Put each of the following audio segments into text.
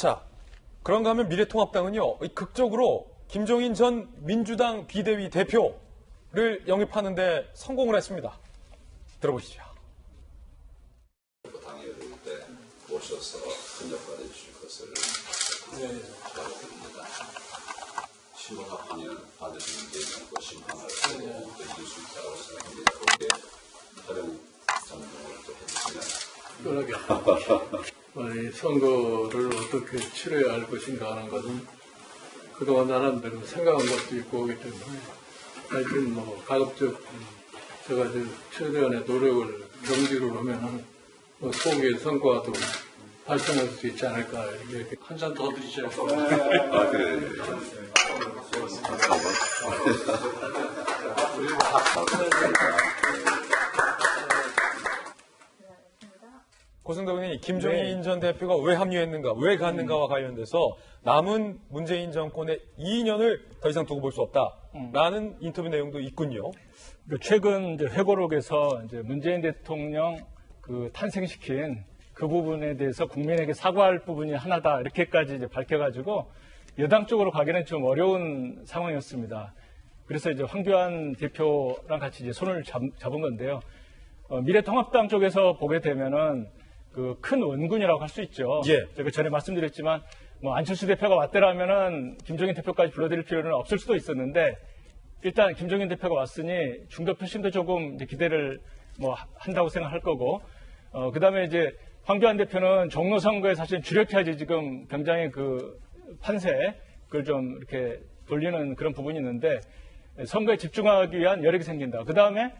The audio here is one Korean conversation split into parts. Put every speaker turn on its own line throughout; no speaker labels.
자, 그런가 하면 미래통합당은요, 극적으로 김종인 전 민주당 비대위 대표를 영입하는 데 성공을 했습니다. 들어보시죠.
당에 이럴 때 오셔서 큰 역할을 해주실 것을 부탁드립니다. 심판하면 받으시는 게 심판을 하고 이길 수 있다고 생각합니다. 그렇게 다른 장면을 또 해주시면
그러게. 선거를 어떻게 치러야 할 것인가 하는 것은 그동안 나름대로 생각한 것도 있고 하기 때문에 하여튼 가급적 제가 최대한의 노력을 명기로 하면은 소기의 성과도 발전할 수 있지 않을까. 이렇게 한 잔 더 드시죠.
그래.
고승덕 의원이 김종인 전 대표가 왜 합류했는가, 왜 갔는가와 관련돼서 남은 문재인 정권의 2년을 더 이상 두고 볼 수 없다라는 인터뷰 내용도 있군요.
최근 회고록에서 문재인 대통령 탄생시킨 그 부분에 대해서 국민에게 사과할 부분이 하나다 이렇게까지 밝혀가지고 여당 쪽으로 가기는 좀 어려운 상황이었습니다. 그래서 황교안 대표랑 같이 손을 잡은 건데요. 미래통합당 쪽에서 보게 되면은 큰 원군이라고 할 수 있죠.
예.
제가 전에 말씀드렸지만 안철수 대표가 왔더라면은 김종인 대표까지 불러드릴 필요는 없을 수도 있었는데 일단 김종인 대표가 왔으니 중도 표심도 조금 기대를 한다고 생각할 거고 그다음에 황교안 대표는 종로 선거에 사실 주력해야지 지금 굉장히 판세 그걸 좀 이렇게 돌리는 그런 부분이 있는데 선거에 집중하기 위한 여력이 생긴다. 그다음에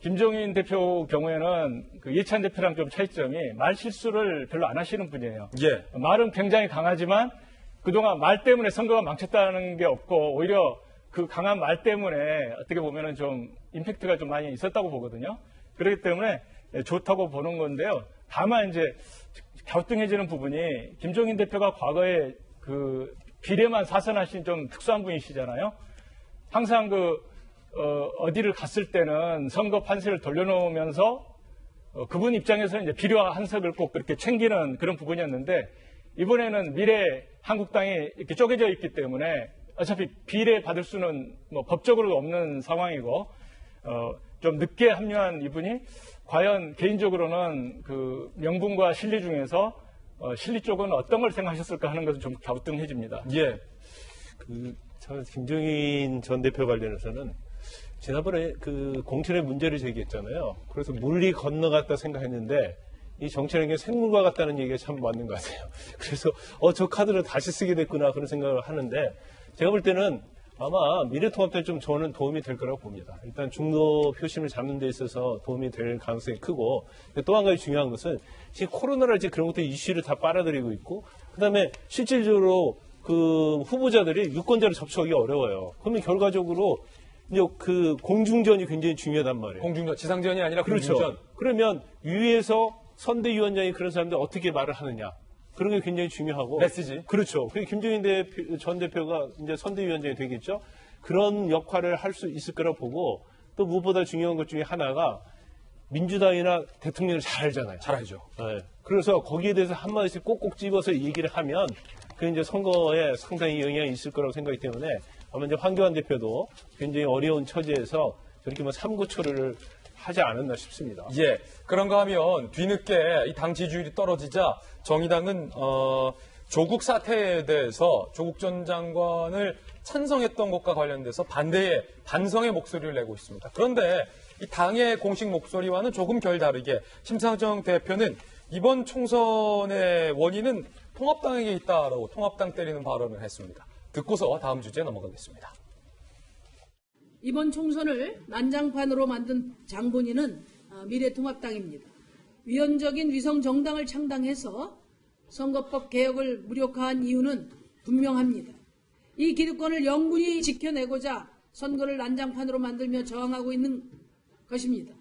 김종인 대표 경우에는 이해찬 대표랑 좀 차이점이 말 실수를 별로 안 하시는 분이에요.
예.
말은 굉장히 강하지만 그동안 말 때문에 선거가 망쳤다는 게 없고 오히려 그 강한 말 때문에 어떻게 보면은 좀 임팩트가 좀 많이 있었다고 보거든요. 그렇기 때문에 좋다고 보는 건데요. 다만 갸우뚱해지는 부분이 김종인 대표가 과거에 비례만 사선하신 좀 특수한 분이시잖아요. 항상 어디를 갔을 때는 선거 판세를 돌려놓으면서 그분 입장에서는 비례와 한석을 꼭 그렇게 챙기는 그런 부분이었는데 이번에는 미래 한국당이 이렇게 쪼개져 있기 때문에 어차피 비례 받을 수는 법적으로 없는 상황이고 좀 늦게 합류한 이분이 과연 개인적으로는 명분과 실리 중에서 실리 쪽은 어떤 걸 생각하셨을까 하는 것은 좀 갸우뚱해집니다.
예.
저 김종인 전 대표 관련해서는 지난번에 공천의 문제를 제기했잖아요. 그래서 물리 건너갔다 생각했는데 이 정치라는 게 생물과 같다는 얘기가 참 맞는 것 같아요. 그래서 저 카드를 다시 쓰게 됐구나 그런 생각을 하는데 제가 볼 때는 아마 미래통합당에 좀 저는 도움이 될 거라고 봅니다. 일단 중도 표심을 잡는 데 있어서 도움이 될 가능성이 크고 또 한 가지 중요한 것은 지금 코로나랄지 그런 것들 이슈를 다 빨아들이고 있고 그다음에 실질적으로 후보자들이 유권자를 접촉하기 어려워요. 그러면 결과적으로 이제 공중전이 굉장히 중요하단 말이에요.
공중전, 지상전이 아니라
그렇죠.
공중전.
그러면 위에서 선대위원장이 그런 사람들 어떻게 말을 하느냐. 그런 게 굉장히 중요하고.
메시지.
그렇죠. 김종인 전 대표가 이제 선대위원장이 되겠죠. 그런 역할을 할 수 있을 거라고 보고 또 무엇보다 중요한 것 중에 하나가 민주당이나 대통령을 잘 알잖아요.
잘 알죠.
네. 그래서 거기에 대해서 한마디씩 꼭꼭 집어서 얘기를 하면 그 이제 선거에 상당히 영향이 있을 거라고 생각하기 때문에 아마 이제 황교안 대표도 굉장히 어려운 처지에서 저렇게 삼고초려를 하지 않았나 싶습니다.
예. 그런가 하면 뒤늦게 이 당 지지율이 떨어지자 정의당은 조국 사태에 대해서 조국 전 장관을 찬성했던 것과 관련돼서 반성의 목소리를 내고 있습니다. 그런데 이 당의 공식 목소리와는 조금 결다르게 심상정 대표는 이번 총선의 원인은 통합당에게 있다라고 통합당 때리는 발언을 했습니다. 듣고서 다음 주제에 넘어가겠습니다.
이번 총선을 난장판으로 만든 장본인은 미래통합당입니다. 위헌적인 위성 정당을 창당해서 선거법 개혁을 무력화한 이유는 분명합니다. 이 기득권을 영분히 지켜내고자 선거를 난장판으로 만들며 저항하고 있는 것입니다.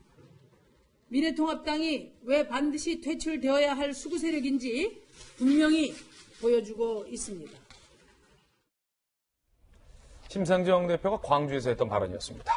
미래통합당이 왜 반드시 퇴출되어야 할 수구 세력인지 분명히 보여주고 있습니다.
심상정 대표가 광주에서 했던 발언이었습니다.